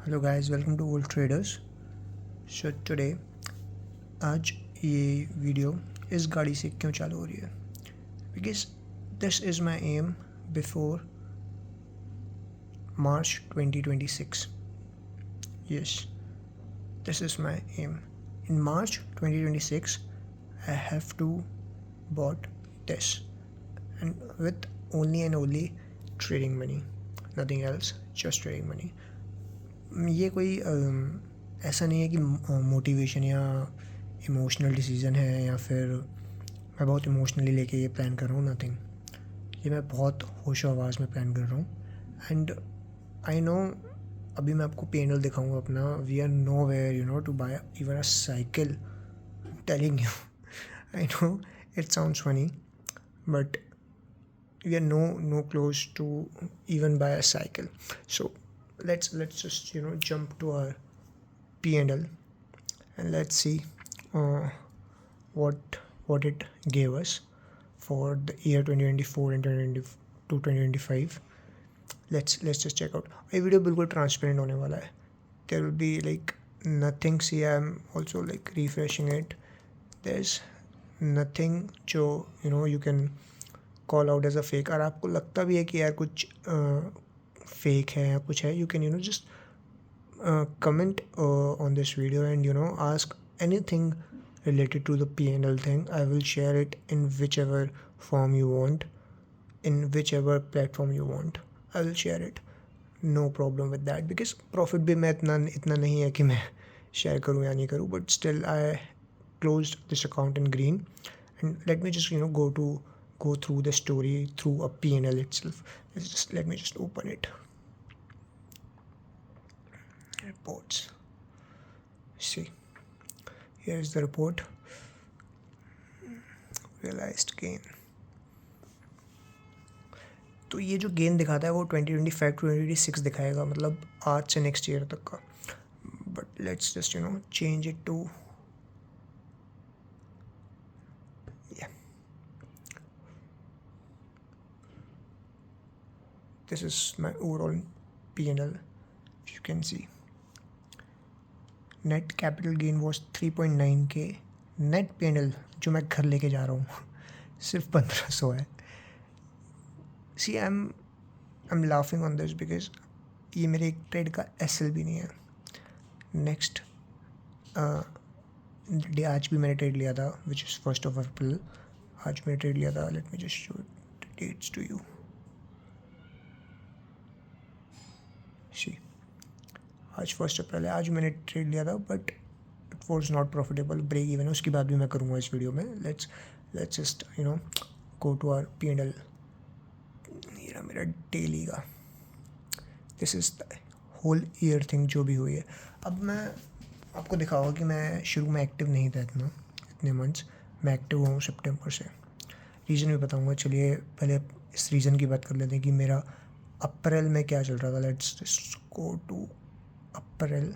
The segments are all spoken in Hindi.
Hello guys, welcome two volt traders. So today आज ये वीडियो इस गाड़ी से क्यों चालू हो रही है, because this is my aim before March 2026. Yes, this is my aim. In March 2026 I have to bought this and with only trading money, nothing else, just trading money. ये कोई ऐसा नहीं है कि मोटिवेशन या इमोशनल डिसीज़न है या फिर मैं बहुत इमोशनली लेके ये प्लान कर रहा हूँ. नथिंग. ये मैं बहुत होशो आवाज़ में प्लान कर रहा हूँ. एंड आई नो अभी मैं आपको पेनल दिखाऊंगा अपना. We are nowhere to buy even a cycle. Telling you. I know it sounds funny but we are no close to even buy a cycle. So let's just jump to our P&L and let's see uh, what it gave us for the year 2024 and 2025. Let's just check out. ये वीडियो बिल्कुल ट्रांसपेरेंट होने वाला है. There will be like nothing. See, I'm also like refreshing it. There's nothing जो you can call out as a fake. और आपको लगता भी है कि यार कुछ फेक है या कुछ है, you can just comment on this video and ask anything related to the P&L thing. I will share it in whichever form you want, in whichever platform you want. I will share it, no problem with that, because profit भी मैं इतना नहीं है कि मैं share करूँ या नहीं करूँ, but still I closed this account in green. And let me just go through the story through a P&L itself. Let me just open it. Reports. See, here is the report. Realized gain. तो ये जो गेन दिखाता है वो 2025 टू 2026 दिखाएगा, मतलब आज से नेक्स्ट ईयर तक का. But let's just change it to this is my overall P&L. If you can see, net capital gain was 3.9k. net P&L जो मैं घर लेके जा रहा हूँ सिर्फ 1500 है. See, I'm laughing on this because ये मेरे एक ट्रेड का SL भी नहीं है. नेक्स्ट डे आज भी मैंने ट्रेड लिया था, which is 1st of April. आज मैंने ट्रेड लिया था. Let me just show the dates to you. See, आज 1st April है. आज मैंने ट्रेड लिया था but it was not profitable. Break even है, उसकी बात भी मैं करूँगा इस वीडियो में. Let's just go to our P&L. ये मेरा डेली का. This is the whole year thing जो भी हुई है. अब मैं आपको दिखाऊंगा कि मैं शुरू में एक्टिव नहीं था इतने मंथ्स. मैं एक्टिव हुआ हूँ सितंबर से. रीज़न भी बताऊंगा. चलिए पहले इस रीज़न की बात कर लेते हैं कि मेरा अप्रैल में क्या चल रहा था. लेट्स जस्ट गो टू अप्रैल.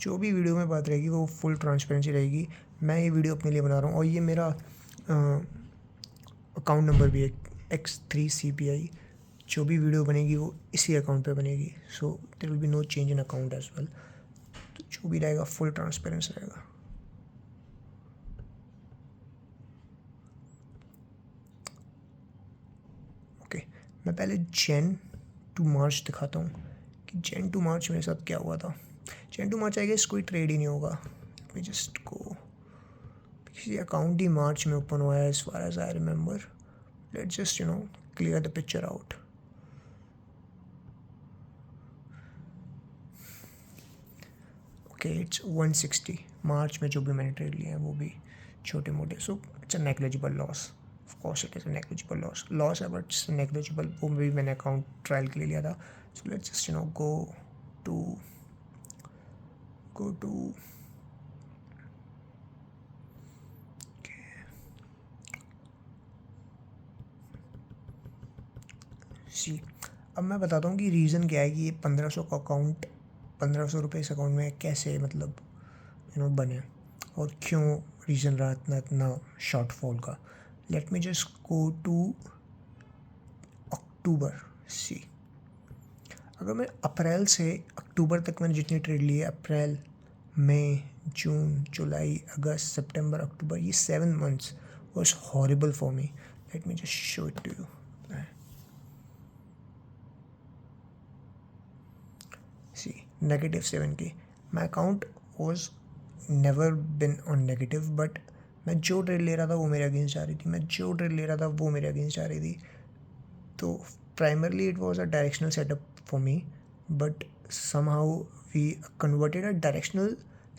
जो भी वीडियो में बात रहेगी वो फुल ट्रांसपेरेंसी रहेगी. मैं ये वीडियो अपने लिए बना रहा हूँ और ये मेरा अकाउंट नंबर भी है X3CPI. जो भी वीडियो बनेगी वो इसी अकाउंट पे बनेगी. So there will be no change in account as well. तो जो भी रहेगा फुल ट्रांसपेरेंस रहेगा. ओके, मैं पहले Jan to March दिखाता हूँ कि Jan to March मेरे साथ क्या हुआ था. Jan to March I guess कोई ट्रेड ही नहीं होगा. Let me just go. किसी अकाउंट ही मार्च में ओपन हुआ है as far as I remember. Let's just clear the picture out. Okay, it's 160. March में जो भी मैंने ट्रेड लिए हैं वो भी छोटे मोटे. So it's a negligible loss. Of course it is a negligible loss है बट इट्स नेग्लिजिबल. वो भी मैंने अकाउंट ट्रायल के लिए लिया था. So let's just go to see. अब मैं बताता हूँ कि रीज़न क्या है कि ये 1500 का अकाउंट, 1500 रुपये इस अकाउंट में कैसे मतलब बने और क्यों रीज़न रहा इतना शॉर्टफॉल का. Let me just go to October. See, अगर मैं अप्रैल से अक्टूबर तक मैंने जितनी ट्रेड ली है, अप्रैल, मई, जून, जुलाई, अगस्त, सितंबर, अक्टूबर, ये 7 months was horrible for me. Let me just show it to you. See, -7K. My account was never been on negative, but मैं जो ट्रेड ले रहा था वो मेरे अगेंस्ट जा रही थी, मैं जो ट्रेड ले रहा था वो मेरे अगेंस्ट जा रही थी. तो primarily it was a directional setup for me, but somehow we converted a directional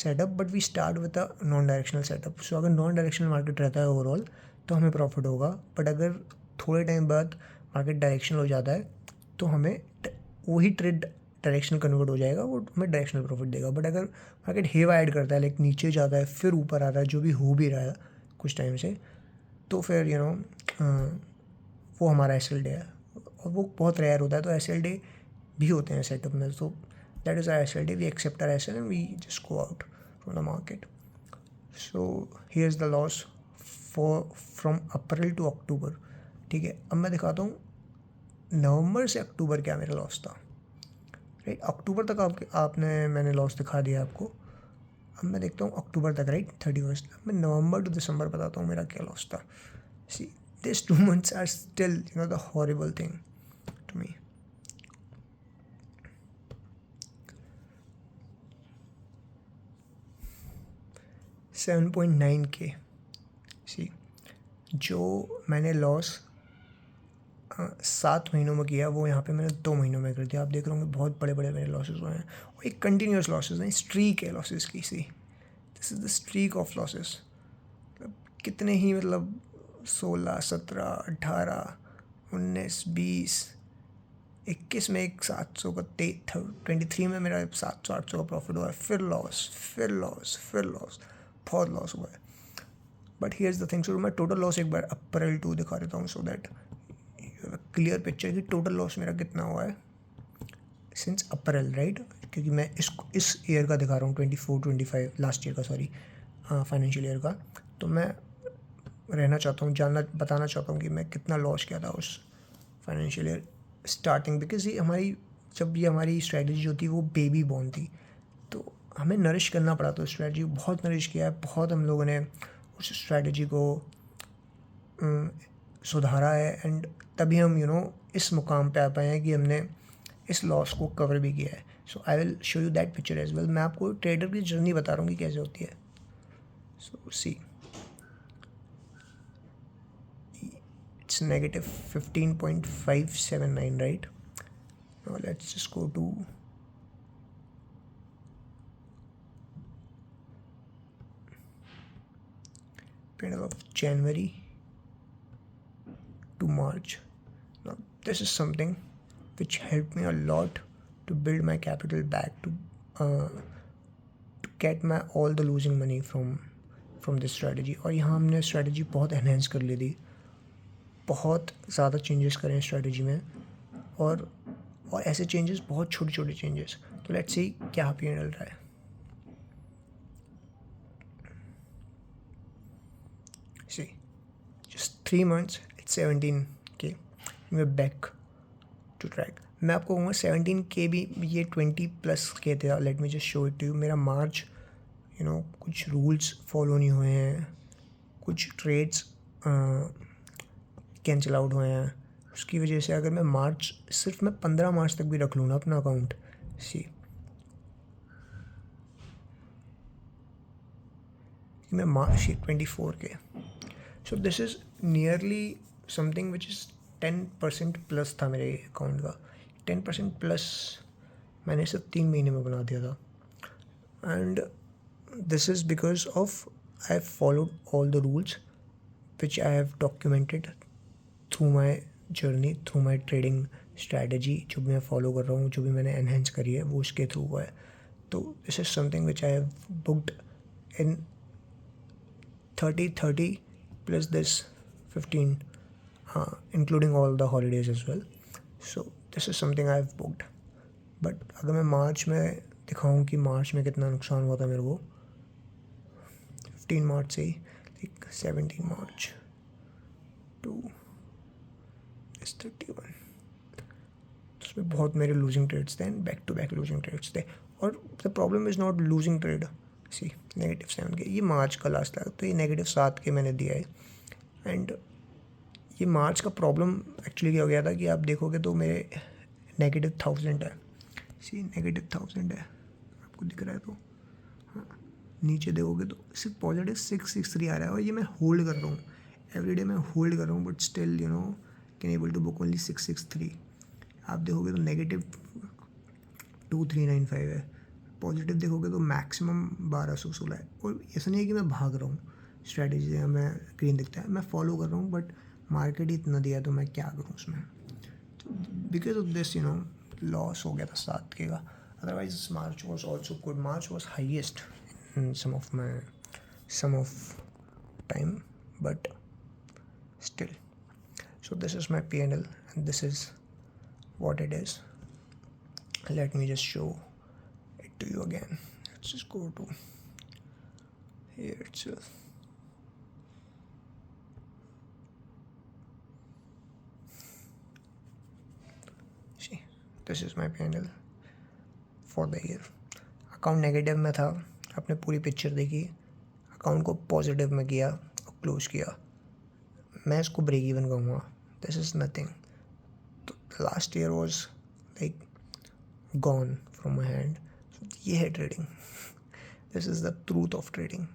setup, but we start with a non-directional setup. So अगर non-directional market रहता है ओवरऑल तो हमें प्रॉफिट होगा, बट अगर थोड़े टाइम बाद मार्केट डायरेक्शनल हो जाता है तो हमें वही ट्रेड डायरेक्शनल कन्वर्ट हो जाएगा, वो हमें डायरेक्शनल प्रॉफिट देगा. बट अगर मार्केट हेव ऐड करता है, लाइक नीचे जाता है फिर ऊपर आता है, जो भी हो भी रहा है कुछ टाइम से, तो फिर वो हमारा एसएल डे है, और वो बहुत रेयर होता है. तो एसएल डे भी होते हैं सेटअप में, तो that is our SL day. We accept our SL and we just go out from the market. So here is the loss from April to October. ठीक है, अब मैं दिखाता हूँ नवंबर से अक्टूबर क्या मेरा लॉस था. राइट, अक्टूबर तक मैंने लॉस दिखा दिया आपको. अब मैं देखता हूँ अक्टूबर तक, राइट, 31. मैं नवंबर टू दिसंबर बताता हूँ मेरा क्या लॉस था. सी, these 2 months are still the horrible thing to me. $7.9K. सी, जो मैंने लॉस 7 महीनों में किया वो यहाँ पे मैंने 2 महीनों में कर दिया. आप देख रहे होंगे बहुत बड़े बड़े मेरे लॉसेस हुए हैं, और एक कंटिन्यूस लॉसेस नहीं, स्ट्रीक है लॉसेस की. See, this is the streak of losses. कितने ही 16, 17, 18, 19, 20, 21 में एक 700 का 23 में मेरा 700-800 का प्रॉफिट हुआ है. फिर लॉस, फिर लॉस, फिर लॉस, बहुत लॉस हुआ है. But here is the thing. So मैं टोटल लॉस एक बार अप्रैल 2 दिखा देता हूँ, सो दैट क्लियर पिक्चर कि टोटल लॉस मेरा कितना हुआ है सिंस अप्रैल, राइट. क्योंकि मैं इस ईयर का दिखा रहा हूँ, 24-25 लास्ट ईयर का, सॉरी, फाइनेंशियल ईयर का. तो मैं बताना चाहता हूँ कि मैं कितना लॉस किया था उस फाइनेंशियल ईयर स्टार्टिंग. बिकॉज ये हमारी स्ट्रैटेजी जो थी वो बेबी बॉर्न थी, तो हमें नरिश करना पड़ा. तो स्ट्रैटेजी बहुत नरिश किया है, बहुत हम लोगों ने उस स्ट्रैटेजी को सुधारा है, एंड तभी हम इस मुकाम पे आ पाए हैं कि हमने इस लॉस को कवर भी किया है. So I will show you that picture as well. मैं आपको ट्रेडर की जर्नी बता रहा हूँ कि कैसे होती है. सो सी, it's negative 15.579, right. Now let's just go to period of January to March. Now this is something which helped me a lot to build my capital back, to get my all the losing money from this strategy. और यहाँ हमने स्ट्रैटेजी बहुत एनहेंस कर ली थी, बहुत ज़्यादा चेंजेस करें स्ट्रैटेजी में, और ऐसे चेंजेस बहुत छोटे छोटे चेंजेस. तो लेट्स सी क्या पे डल रहा है. सी, just 3 months, it's 17K. we're back to track. मैं आपको कहूँगा 17K भी, ये 20+ K थे. Let me just show it to you. मेरा मार्च कुछ रूल्स फॉलो नहीं हुए हैं, कुछ ट्रेड्स कैंसिल आउट हुए हैं. उसकी वजह से अगर मैं सिर्फ मैं 15 मार्च तक भी रख लूँ ना अपना अकाउंट, सी, मैं मार्च 24K. So this is nearly something which is 10% plus था मेरे अकाउंट का. 10% प्लस मैंने सिर्फ 3 महीने में बना दिया था. And this is because of I have followed all the rules which I have documented through my journey, through my trading strategy. जो भी मैं फॉलो कर रहा हूँ, जो भी मैंने एनहेंस करी है, वो उसके थ्रू हुआ है. तो this is something which I have booked in 30 plus this 15, including all the holidays as well. So this is something I've booked. But अगर मैं मार्च में दिखाऊँ कि मार्च में कितना नुकसान हुआ था मेरे को, 15 मार्च से ही, लाइक 17 उसमें बहुत मेरे लूजिंग ट्रेड्स थे and back to back losing trades थे. और the problem is not losing trade. See -7 के ये मार्च का लास्ट था, तो ये -7 के मैंने दिया है. एंड ये मार्च का प्रॉब्लम एक्चुअली क्या हो गया था कि आप देखोगे तो मेरे -1000 है. सी -1000 है, आपको दिख रहा है तो हाँ, नीचे देखोगे तो सिर्फ पॉजिटिव 663 आ रहा है. और ये मैं होल्ड कर रहा हूँ एवरीडे, मैं होल्ड कर रहा हूँ, but still you know can able to book only 663. आप देखोगे तो -2395 है. पॉजिटिव देखोगे तो मैक्सिमम 1216 है. और ऐसा नहीं है कि मैं भाग रहा हूँ स्ट्रैटेजी है, मैं ग्रीन दिखता है मैं फॉलो कर रहा हूँ, बट मार्केट ही इतना दिया तो मैं क्या करूँ उसमें. Because of this you know loss हो गया था 7 के का. Otherwise March was also good. March was highest in some of time, but still. So this is my P&L and this is what it is. Let me just show it to you again. Let's just go to here itself. See, this is my P&L for the year. Account negative में था, आपने पूरी पिक्चर देखी. अकाउंट को पॉजिटिव में किया और क्लोज किया. मैं इसको ब्रेक इवन कहूँगा. This is nothing. तो last year was like gone from my hand. ये है trading. This is the truth of trading.